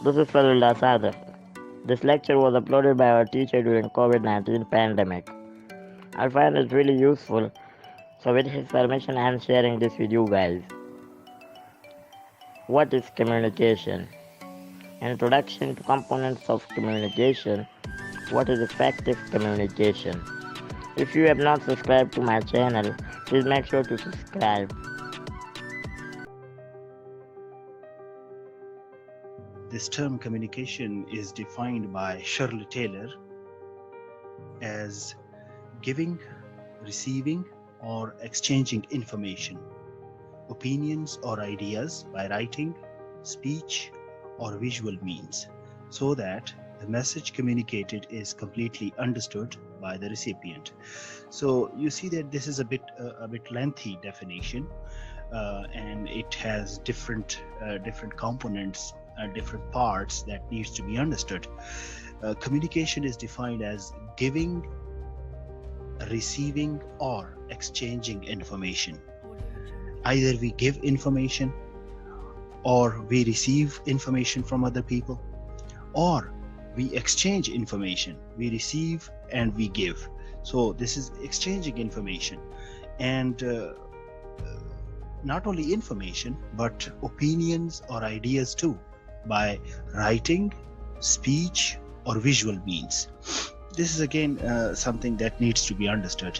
This is Fazlullah Sadiq. This lecture was uploaded by our teacher during COVID-19 pandemic. I find it really useful, so with his permission I am sharing this with you guys. What is communication? Introduction to components of communication. What is effective communication? If you have not subscribed to my channel, please make sure to subscribe. This term communication is defined by Shirley Taylor as giving, receiving, or exchanging information, opinions or ideas by writing, speech, or visual means, so that the message communicated is completely understood by the recipient. So you see that this is a bit lengthy definition, and it has different components, different parts that needs to be understood. Communication is defined as giving, receiving, or exchanging information. Either we give information, or we receive information from other people, or we exchange information. We receive and we give. So this is exchanging information, and not only information but opinions or ideas too, by writing, speech, or visual means. This is again something that needs to be understood,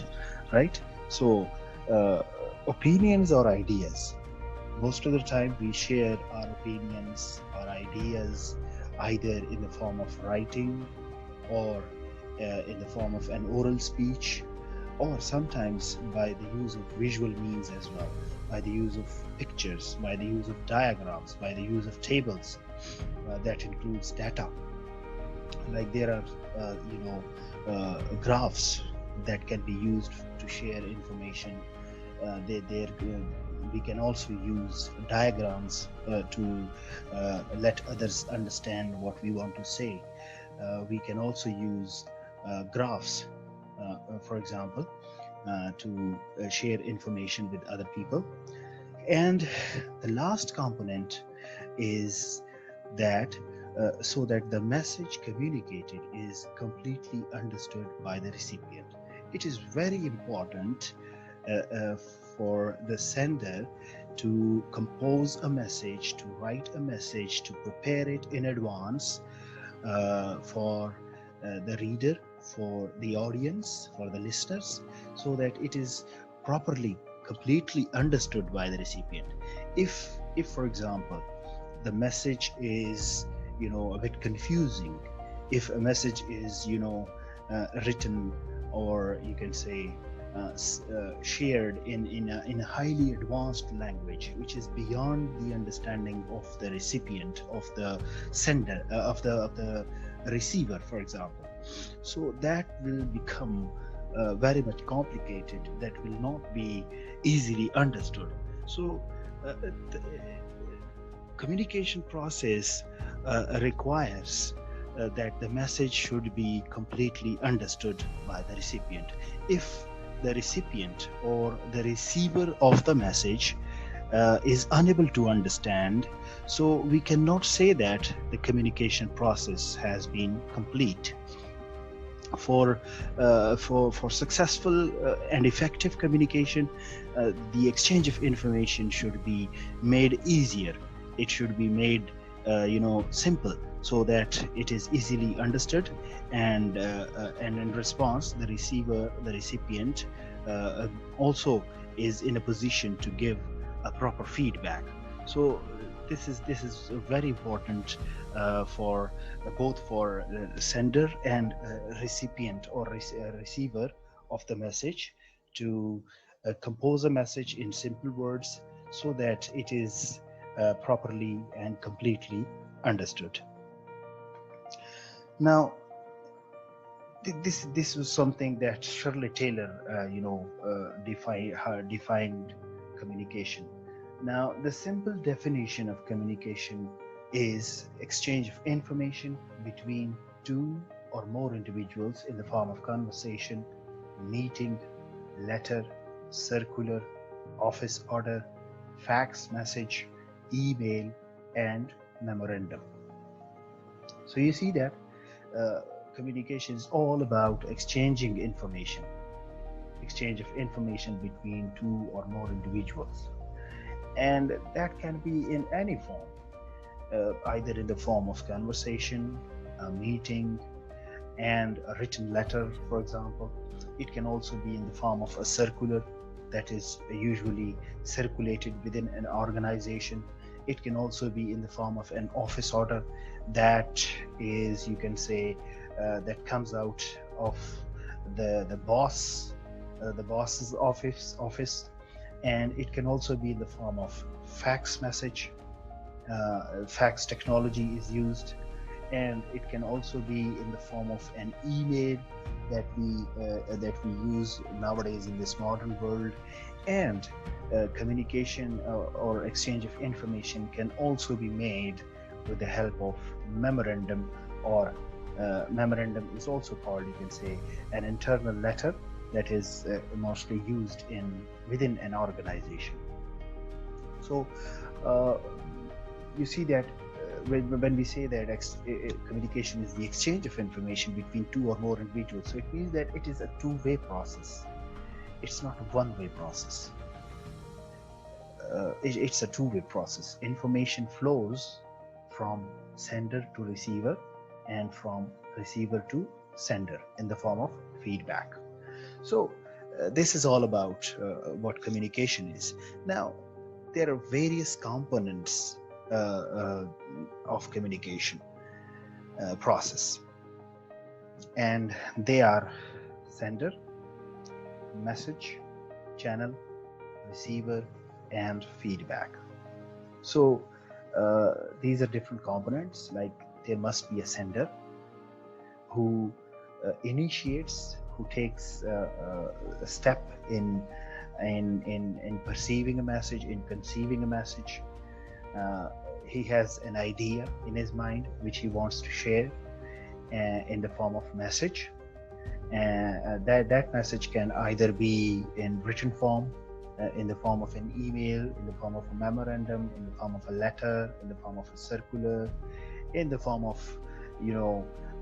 right? So opinions or ideas, most of the time we share our opinions or ideas either in the form of writing or in the form of an oral speech, or sometimes by the use of visual means as well, by the use of pictures, by the use of diagrams, by the use of tables. That includes data. Like there are graphs that can be used to share information. We can also use diagrams to let others understand what we want to say. We can also use graphs, for example, to share information with other people. And the last component is that so that the message communicated is completely understood by the recipient. It is very important for the sender to compose a message, to write a message, to prepare it in advance for the reader, for the audience, for the listeners, so that it is properly, completely understood by the recipient. If for example, the message is a bit confusing, if a message is written, or you can say shared in a highly advanced language which is beyond the understanding of the recipient, of the sender, of the receiver, for example, so that will become very much complicated, that will not be easily understood. So the communication process requires that the message should be completely understood by the recipient. If the recipient or the receiver of the message is unable to understand, so we cannot say that the communication process has been complete. For successful and effective communication, the exchange of information should be made easier. It should be made simple, so that it is easily understood, and in response, the recipient also is in a position to give a proper feedback. So this is very important for both for sender and recipient or receiver of the message, to compose a message in simple words, so that it is properly and completely understood. Now, this was something that Shirley Taylor, defined communication. Now, the simple definition of communication is exchange of information between two or more individuals in the form of conversation, meeting, letter, circular, office order, fax message, email, and memorandum. So you see that communication is all about exchanging information, exchange of information between two or more individuals. And that can be in any form, either in the form of conversation, a meeting, and a written letter, for example. It can also be in the form of a circular that is usually circulated within an organization. It can also be in the form of an office order that is, you can say, that comes out of the boss's office, and it can also be in the form of fax message. Fax technology is used, and it can also be in the form of an email that we use nowadays in this modern world. And communication or exchange of information can also be made with the help of memorandum, or memorandum is also called, you can say, an internal letter that is mostly used within an organization. So you see that when we say that communication is the exchange of information between two or more individuals, so it means that it is a two-way process. It's not a one-way process. It's a two-way process. Information flows from sender to receiver and from receiver to sender in the form of feedback. So this is all about what communication is. Now, there are various components of communication process, and they are sender, message, channel, receiver, and feedback. So these are different components. Like, there must be a sender who initiates, who takes a step in perceiving a message, in conceiving a message. He has an idea in his mind which he wants to share in the form of message. That message can either be in written form, in the form of an email, in the form of a memorandum, in the form of a letter, in the form of a circular, in the form of,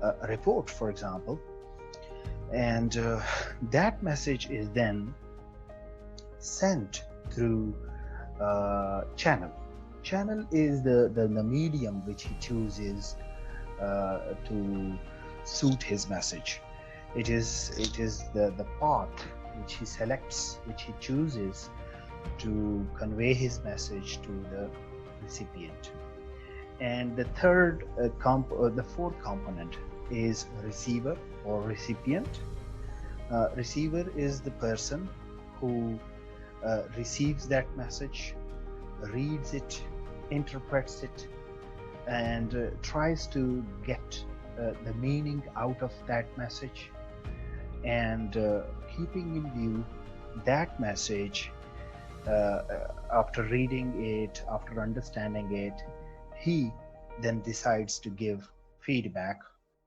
a report, for example. And that message is then sent through channel. Channel is the medium which he chooses to suit his message. It is the path which he selects, which he chooses to convey his message to the recipient. And the fourth component is receiver or recipient. Receiver is the person who receives that message, reads it, interprets it, and tries to get the meaning out of that message. And keeping in view that message, after reading it, after understanding it, he then decides to give feedback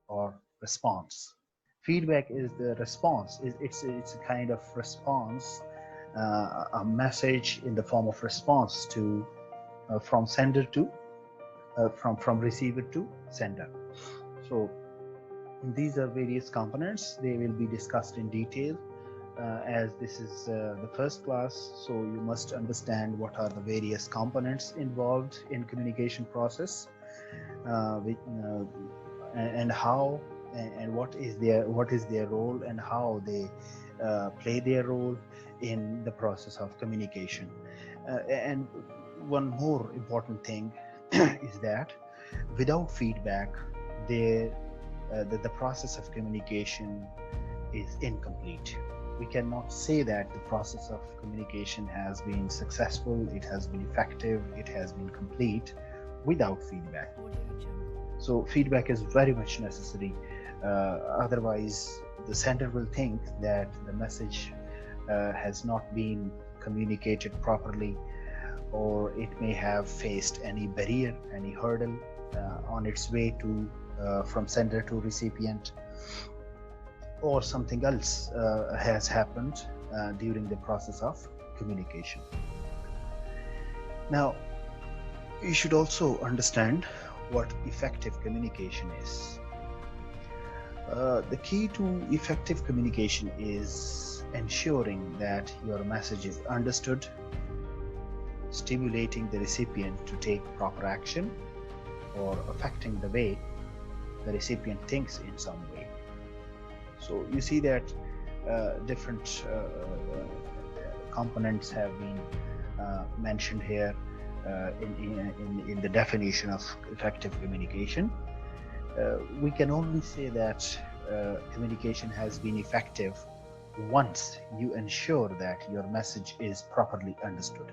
or response. Feedback is the response. It's a kind of response, a message in the form of response to from sender to from receiver to sender. So these are various components. They will be discussed in detail as this is the first class. So you must understand what are the various components involved in communication process, and how and what is their role, and how they play their role in the process of communication. And one more important thing is that without feedback, the process of communication is incomplete. We cannot say that the process of communication has been successful, it has been effective, it has been complete without feedback. So feedback is very much necessary. Otherwise, the sender will think that the message has not been communicated properly, or it may have faced any barrier, any hurdle on its way to from sender to recipient, or something else has happened during the process of communication. Now, you should also understand what effective communication is. The key to effective communication is ensuring that your message is understood, stimulating the recipient to take proper action, or affecting the way the recipient thinks in some way. So you see that different components have been mentioned here in the definition of effective communication. We can only say that communication has been effective once you ensure that your message is properly understood.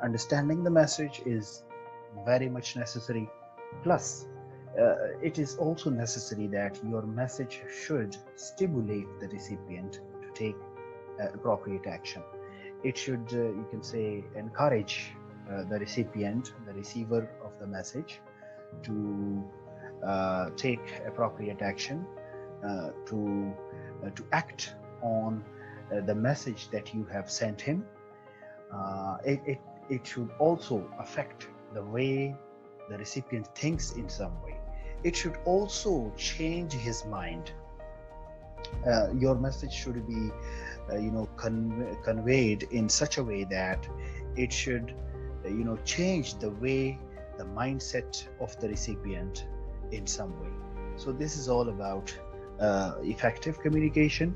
Understanding the message is very much necessary. Plus, it is also necessary that your message should stimulate the recipient to take appropriate action. It should, you can say, encourage the recipient, the receiver of the message, to take appropriate action, to act on the message that you have sent him. It should also affect the way the recipient thinks in some way. It should also change his mind. Your message should be, conveyed in such a way that it should, change the way, the mindset of the recipient in some way. So this is all about effective communication.